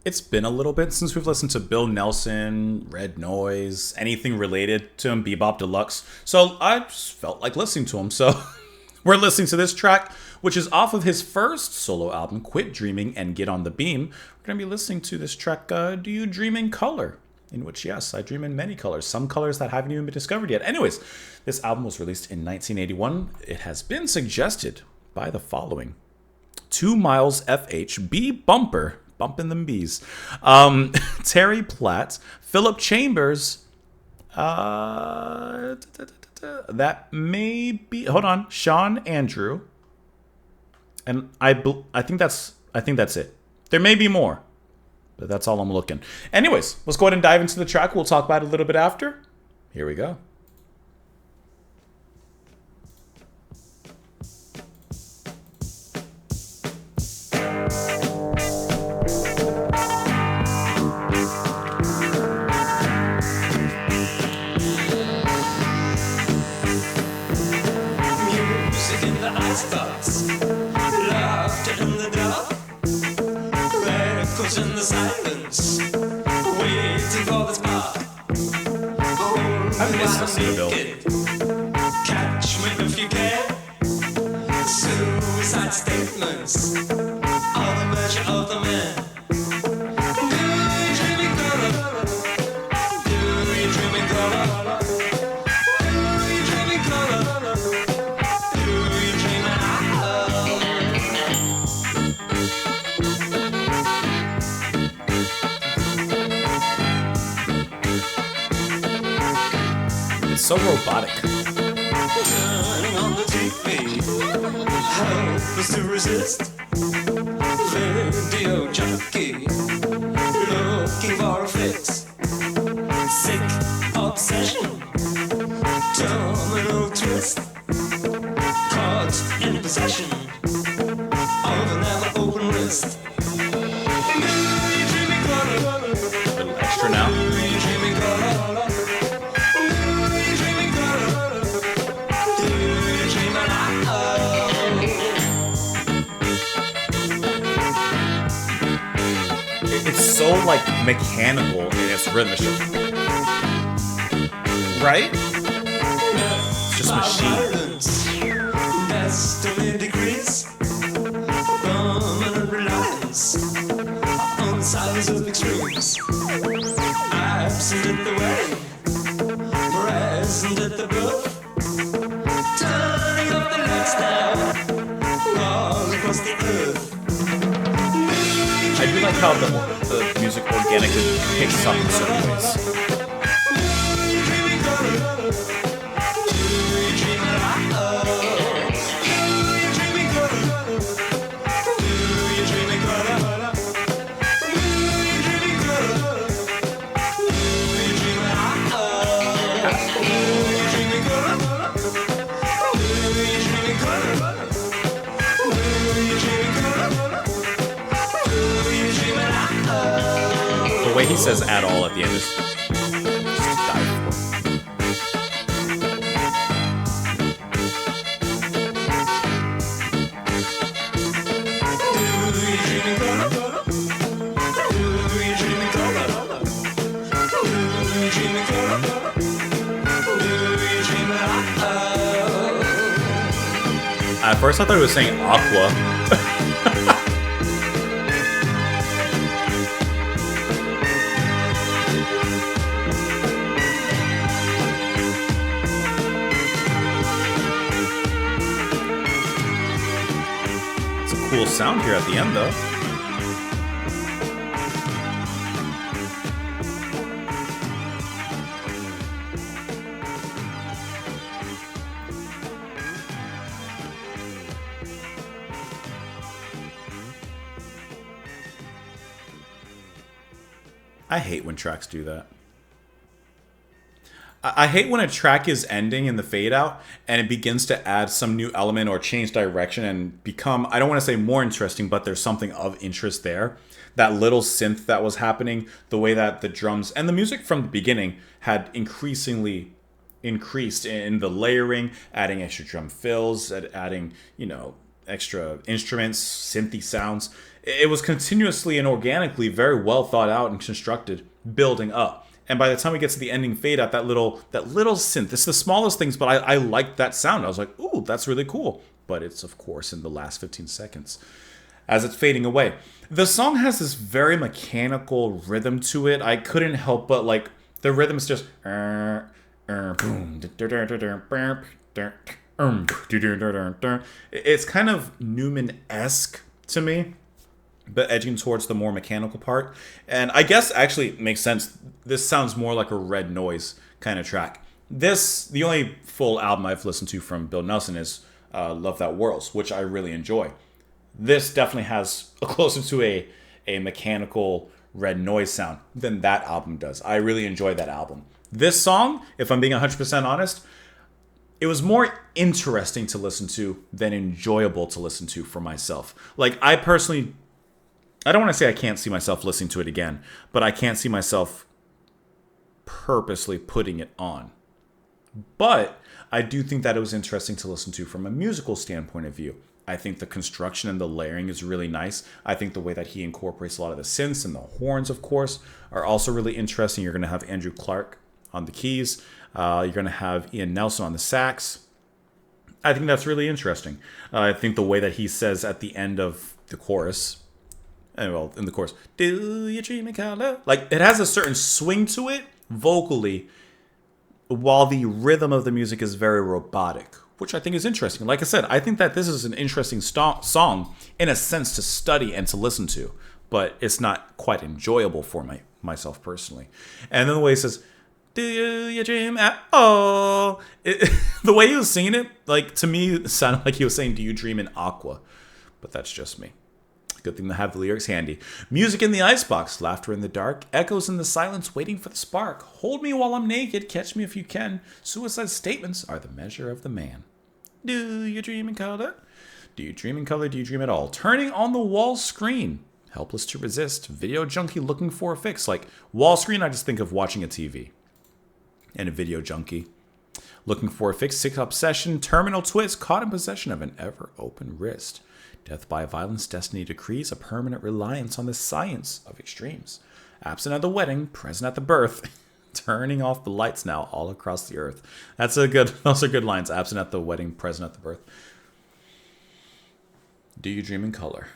It's been a little bit since we've listened to Bill Nelson, Red Noise, anything related to him, Bebop Deluxe. So I just felt like listening to him. So we're listening to this track, which is off of his first solo album, Quit Dreaming and Get on the Beam. We're going to be listening to this track, Do You Dream in Color? In which, yes, I dream in many colors, some colors that haven't even been discovered yet. Anyways, this album was released in 1981. It has been suggested by the following: 2 Miles FH, B Bumper, bumping them bees, Terry Platt, Philip Chambers, that may be, hold on, Sean Andrew, and I think that's it. There may be more, but that's all I'm looking. Anyways, let's go ahead and dive into the track. We'll talk about it a little bit after. Here we go. Music in the icebox, laughter in the dark, records in the silence, waiting for the spark. I missed the Citadel. Catch me if you can. Suicide statements are the measure of the man. Do you dream in color? Do you dream in color? Do you dream in color? Do you dream in It's so robotic. turning on the TV? Helpless to resist. Video junkie looking for a fix. Sick obsession, terminal twist. Caught in possession of a never open wrist. Do you dream in color? A little extra now. Do you dream in color? Do you dream in color? Do you dream in It's so like mechanical in its rhythm, right? It's just machine. violence, destiny degrees, permanent reliance on signs of extremes. Absent at the wedding, present at the birth, turning up the lights now, all across the earth. I do like how the music organically picks up in certain ways. The way he says "at all" at the end is just to die for. At first, I thought he was saying "aqua." It's a cool sound here at the end, though. I hate when tracks do that. I hate when a track is ending in the fade out and it begins to add some new element or change direction and become, I don't want to say more interesting, but there's something of interest there. That little synth that was happening, the way that the drums and the music from the beginning had increasingly increased in the layering, adding extra drum fills, adding, extra instruments, synthy sounds. It was continuously and organically very well thought out and constructed, building up. And by the time we get to the ending fade out, that little synth, it's the smallest things, but I liked that sound. I was like, ooh, that's really cool. But it's, of course, in the last 15 seconds as it's fading away. The song has this very mechanical rhythm to it. I couldn't help but, like, the rhythm is just it's kind of Newman-esque to me, but edging towards the more mechanical part. And I guess actually it makes sense. This sounds more like a Red Noise kind of track. The only full album I've listened to from Bill Nelson is Love That Whirls, which I really enjoy. This definitely has a closer to a mechanical Red Noise sound than that album does. I really enjoy that album. This song, if I'm being 100% honest, it was more interesting to listen to than enjoyable to listen to for myself. Like, I don't want to say I can't see myself listening to it again, but I can't see myself purposely putting it on. But I do think that it was interesting to listen to from a musical standpoint of view. I think the construction and the layering is really nice. I think the way that he incorporates a lot of the synths and the horns, of course, are also really interesting. You're going to have Andrew Clark on the keys. You're going to have Ian Nelson on the sax. I think that's really interesting. I think the way that he says at the end of the chorus, in the chorus, do you dream in color? Like, it has a certain swing to it vocally, while the rhythm of the music is very robotic, which I think is interesting. Like I said, I think that this is an interesting song in a sense to study and to listen to, but it's not quite enjoyable for myself personally. And then the way he says, do you dream at all? The way he was singing it, like, to me, it sounded like he was saying, do you dream in aqua? But that's just me. Good thing to have the lyrics handy. Music in the icebox, laughter in the dark, echoes in the silence, waiting for the spark. Hold me while I'm naked, catch me if you can. Suicide statements are the measure of the man. Do you dream in color? Do you dream in color? Do you dream at all? Turning on the wall screen, helpless to resist. Video junkie looking for a fix. Like, wall screen, I just think of watching a TV. And a video junkie looking for a fix. Sick obsession, terminal twist, caught in possession of an ever-open wrist. Death by violence, destiny decrees, a permanent reliance on the science of extremes. Absent at the wedding, present at the birth, turning off the lights now all across the earth. Those are good lines. Absent at the wedding, present at the birth. Do you dream in color?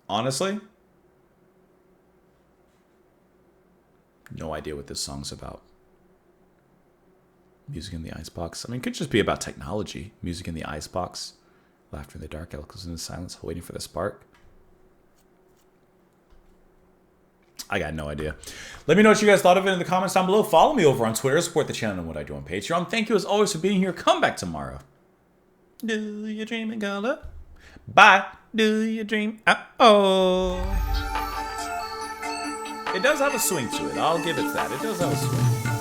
Honestly, no idea what this song's about. Music in the icebox. I mean, it could just be about technology. Music in the icebox. Laughter in the dark, echoes in the silence, waiting for the spark. I got no idea. Let me know what you guys thought of it in the comments down below. Follow me over on Twitter. Support the channel and what I do on Patreon. Thank you as always for being here. Come back tomorrow. Do you dream in color? Bye. Do you dream? Oh. It does have a swing to it. I'll give it that. It does have a swing.